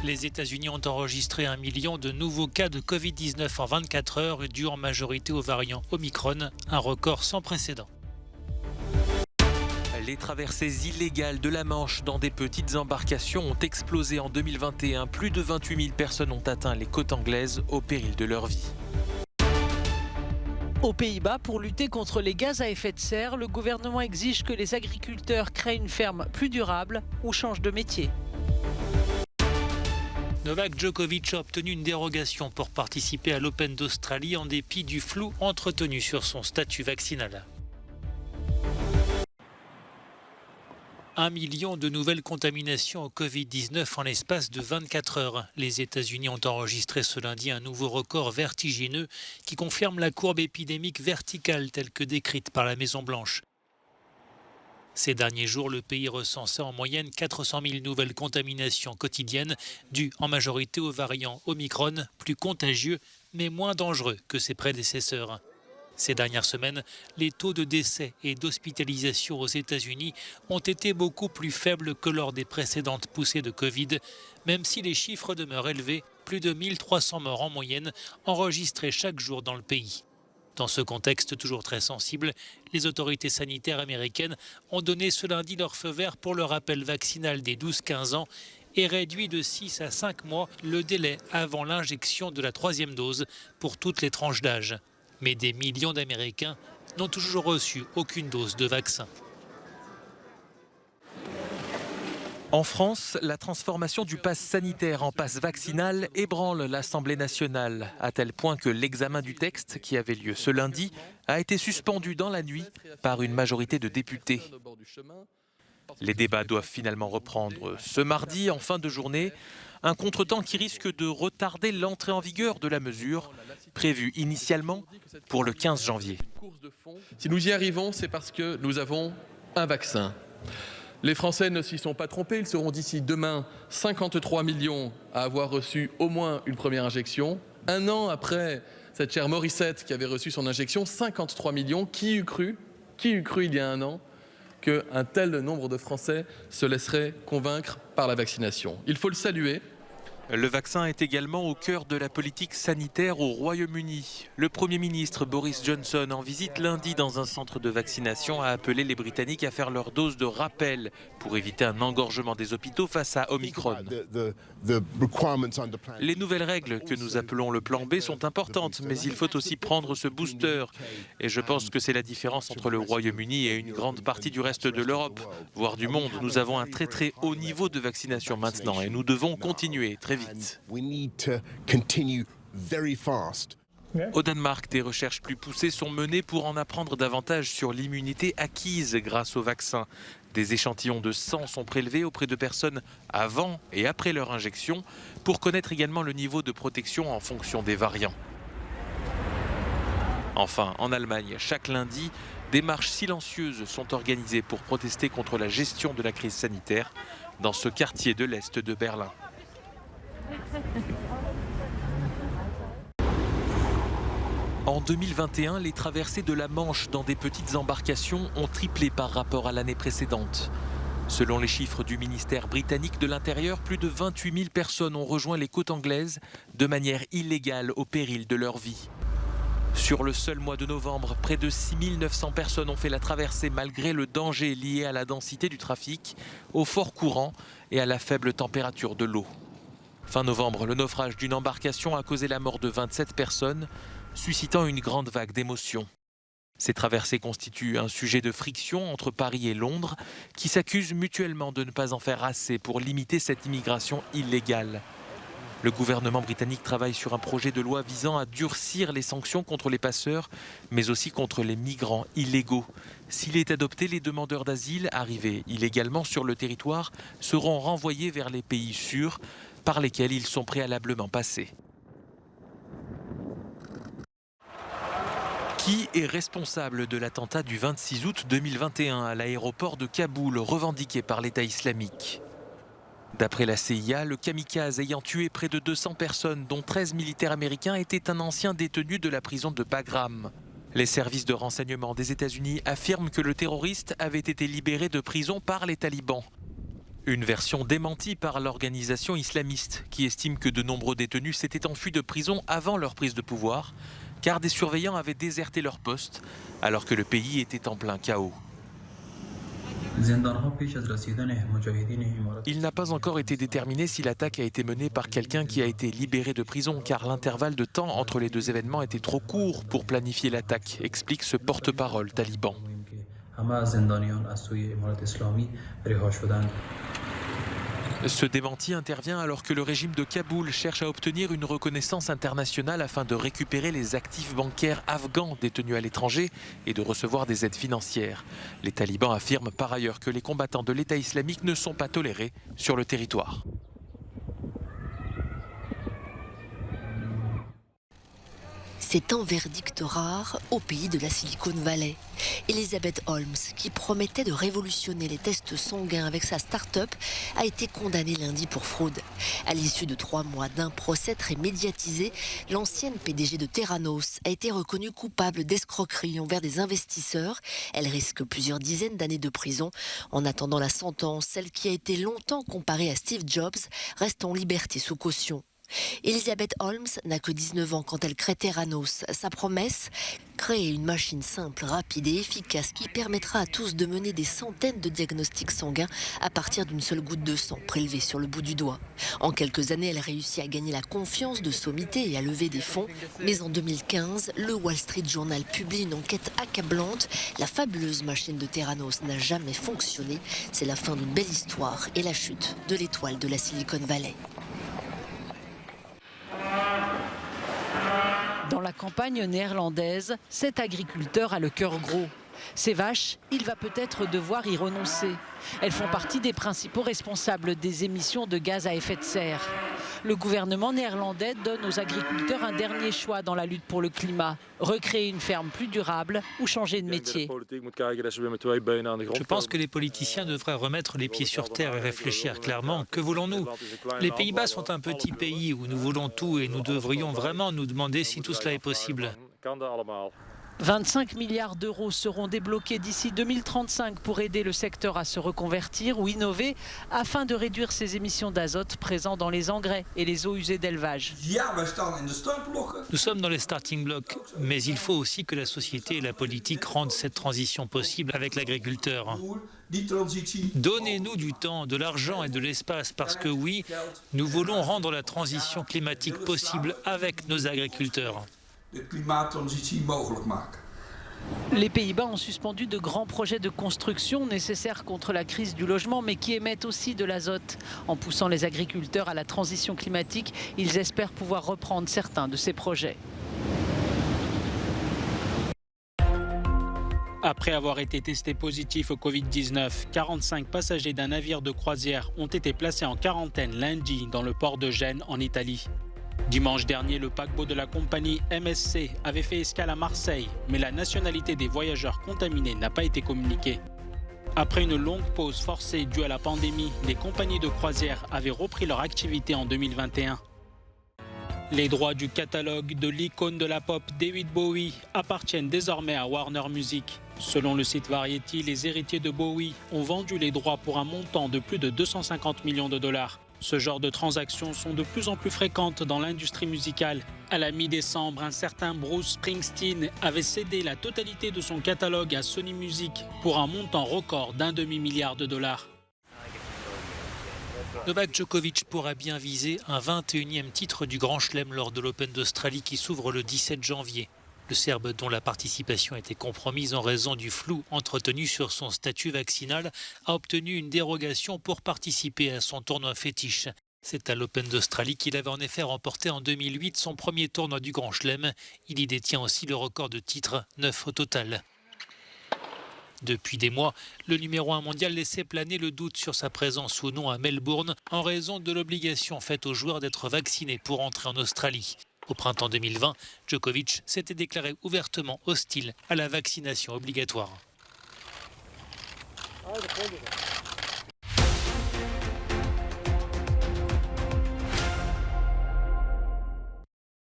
Les États-Unis ont enregistré 1 million de nouveaux cas de Covid-19 en 24 heures, dû en majorité au variant Omicron, un record sans précédent. Les traversées illégales de la Manche dans des petites embarcations ont explosé en 2021. Plus de 28 000 personnes ont atteint les côtes anglaises au péril de leur vie. Aux Pays-Bas, pour lutter contre les gaz à effet de serre, le gouvernement exige que les agriculteurs créent une ferme plus durable ou changent de métier. Novak Djokovic a obtenu une dérogation pour participer à l'Open d'Australie en dépit du flou entretenu sur son statut vaccinal. 1 million de nouvelles contaminations au Covid-19 en l'espace de 24 heures. Les États-Unis ont enregistré ce lundi un nouveau record vertigineux qui confirme la courbe épidémique verticale telle que décrite par la Maison-Blanche. Ces derniers jours, le pays recensait en moyenne 400 000 nouvelles contaminations quotidiennes, dues en majorité au variant Omicron, plus contagieux mais moins dangereux que ses prédécesseurs. Ces dernières semaines, les taux de décès et d'hospitalisation aux États-Unis ont été beaucoup plus faibles que lors des précédentes poussées de Covid, même si les chiffres demeurent élevés, plus de 1300 morts en moyenne enregistrés chaque jour dans le pays. Dans ce contexte toujours très sensible, les autorités sanitaires américaines ont donné ce lundi leur feu vert pour le rappel vaccinal des 12-15 ans et réduit de 6 à 5 mois le délai avant l'injection de la 3e dose pour toutes les tranches d'âge. Mais des millions d'Américains n'ont toujours reçu aucune dose de vaccin. En France, la transformation du pass sanitaire en pass vaccinal ébranle l'Assemblée nationale, à tel point que l'examen du texte, qui avait lieu ce lundi, a été suspendu dans la nuit par une majorité de députés. Les débats doivent finalement reprendre ce mardi en fin de journée, un contretemps qui risque de retarder l'entrée en vigueur de la mesure, prévue initialement pour le 15 janvier. Si nous y arrivons, c'est parce que nous avons un vaccin. Les Français ne s'y sont pas trompés, ils seront d'ici demain 53 millions à avoir reçu au moins une première injection. Un an après cette chère Morissette qui avait reçu son injection, 53 millions, qui eût cru il y a un an qu'un tel nombre de Français se laisseraient convaincre par la vaccination. Il faut le saluer. Le vaccin est également au cœur de la politique sanitaire au Royaume-Uni. Le Premier ministre Boris Johnson, en visite lundi dans un centre de vaccination, a appelé les Britanniques à faire leur dose de rappel pour éviter un engorgement des hôpitaux face à Omicron. Les nouvelles règles que nous appelons le plan B sont importantes, mais il faut aussi prendre ce booster. Et je pense que c'est la différence entre le Royaume-Uni et une grande partie du reste de l'Europe, voire du monde. Nous avons un très très haut niveau de vaccination maintenant et nous devons continuer très vite. Au Danemark, des recherches plus poussées sont menées pour en apprendre davantage sur l'immunité acquise grâce au vaccin. Des échantillons de sang sont prélevés auprès de personnes avant et après leur injection pour connaître également le niveau de protection en fonction des variants. Enfin, en Allemagne, chaque lundi, des marches silencieuses sont organisées pour protester contre la gestion de la crise sanitaire dans ce quartier de l'Est de Berlin. En 2021, les traversées de la Manche dans des petites embarcations ont triplé par rapport à l'année précédente. Selon les chiffres du ministère britannique de l'Intérieur, plus de 28 000 personnes ont rejoint les côtes anglaises de manière illégale au péril de leur vie. Sur le seul mois de novembre, près de 6 900 personnes ont fait la traversée malgré le danger lié à la densité du trafic, au fort courant et à la faible température de l'eau. Fin novembre, le naufrage d'une embarcation a causé la mort de 27 personnes, suscitant une grande vague d'émotions. Ces traversées constituent un sujet de friction entre Paris et Londres, qui s'accusent mutuellement de ne pas en faire assez pour limiter cette immigration illégale. Le gouvernement britannique travaille sur un projet de loi visant à durcir les sanctions contre les passeurs, mais aussi contre les migrants illégaux. S'il est adopté, les demandeurs d'asile arrivés illégalement sur le territoire seront renvoyés vers les pays sûrs par lesquels ils sont préalablement passés. Qui est responsable de l'attentat du 26 août 2021 à l'aéroport de Kaboul, revendiqué par l'État islamique ? D'après la CIA, le kamikaze ayant tué près de 200 personnes, dont 13 militaires américains, était un ancien détenu de la prison de Bagram. Les services de renseignement des États-Unis affirment que le terroriste avait été libéré de prison par les talibans. Une version démentie par l'organisation islamiste qui estime que de nombreux détenus s'étaient enfuis de prison avant leur prise de pouvoir, car des surveillants avaient déserté leur poste alors que le pays était en plein chaos. Il n'a pas encore été déterminé si l'attaque a été menée par quelqu'un qui a été libéré de prison, car l'intervalle de temps entre les deux événements était trop court pour planifier l'attaque, explique ce porte-parole taliban. Ce démenti intervient alors que le régime de Kaboul cherche à obtenir une reconnaissance internationale afin de récupérer les actifs bancaires afghans détenus à l'étranger et de recevoir des aides financières. Les talibans affirment par ailleurs que les combattants de l'État islamique ne sont pas tolérés sur le territoire. C'est un verdict rare au pays de la Silicon Valley. Elizabeth Holmes, qui promettait de révolutionner les tests sanguins avec sa start-up, a été condamnée lundi pour fraude. À l'issue de 3 mois d'un procès très médiatisé, l'ancienne PDG de Theranos a été reconnue coupable d'escroquerie envers des investisseurs. Elle risque plusieurs dizaines d'années de prison. En attendant la sentence, celle qui a été longtemps comparée à Steve Jobs reste en liberté sous caution. Elizabeth Holmes n'a que 19 ans quand elle crée Theranos. Sa promesse, créer une machine simple, rapide et efficace qui permettra à tous de mener des centaines de diagnostics sanguins à partir d'une seule goutte de sang prélevée sur le bout du doigt. En quelques années, elle réussit à gagner la confiance de sommités et à lever des fonds. Mais en 2015, le Wall Street Journal publie une enquête accablante. La fabuleuse machine de Theranos n'a jamais fonctionné. C'est la fin d'une belle histoire et la chute de l'étoile de la Silicon Valley. Dans la campagne néerlandaise, cet agriculteur a le cœur gros. Ces vaches, il va peut-être devoir y renoncer. Elles font partie des principaux responsables des émissions de gaz à effet de serre. Le gouvernement néerlandais donne aux agriculteurs un dernier choix dans la lutte pour le climat. Recréer une ferme plus durable ou changer de métier. Je pense que les politiciens devraient remettre les pieds sur terre et réfléchir clairement. Que voulons-nous? Les Pays-Bas sont un petit pays où nous voulons tout et nous devrions vraiment nous demander si tout cela est possible. 25 milliards d'euros seront débloqués d'ici 2035 pour aider le secteur à se reconvertir ou innover afin de réduire ses émissions d'azote présentes dans les engrais et les eaux usées d'élevage. Nous sommes dans les starting blocks, mais il faut aussi que la société et la politique rendent cette transition possible avec l'agriculteur. Donnez-nous du temps, de l'argent et de l'espace parce que oui, nous voulons rendre la transition climatique possible avec nos agriculteurs. Les Pays-Bas ont suspendu de grands projets de construction nécessaires contre la crise du logement, mais qui émettent aussi de l'azote. En poussant les agriculteurs à la transition climatique, ils espèrent pouvoir reprendre certains de ces projets. Après avoir été testés positifs au Covid-19, 45 passagers d'un navire de croisière ont été placés en quarantaine lundi dans le port de Gênes en Italie. Dimanche dernier, le paquebot de la compagnie MSC avait fait escale à Marseille, mais la nationalité des voyageurs contaminés n'a pas été communiquée. Après une longue pause forcée due à la pandémie, les compagnies de croisière avaient repris leur activité en 2021. Les droits du catalogue de l'icône de la pop David Bowie appartiennent désormais à Warner Music. Selon le site Variety, les héritiers de Bowie ont vendu les droits pour un montant de plus de 250 millions de dollars. Ce genre de transactions sont de plus en plus fréquentes dans l'industrie musicale. À la mi-décembre, un certain Bruce Springsteen avait cédé la totalité de son catalogue à Sony Music pour un montant record d'1 demi-milliard de dollars. Novak Djokovic pourra bien viser un 21e titre du Grand Chelem lors de l'Open d'Australie qui s'ouvre le 17 janvier. Le Serbe, dont la participation était compromise en raison du flou entretenu sur son statut vaccinal, a obtenu une dérogation pour participer à son tournoi fétiche. C'est à l'Open d'Australie qu'il avait en effet remporté en 2008 son premier tournoi du Grand Chelem. Il y détient aussi le record de titres, 9 au total. Depuis des mois, le numéro 1 mondial laissait planer le doute sur sa présence ou non à Melbourne en raison de l'obligation faite aux joueurs d'être vaccinés pour entrer en Australie. Au printemps 2020, Djokovic s'était déclaré ouvertement hostile à la vaccination obligatoire.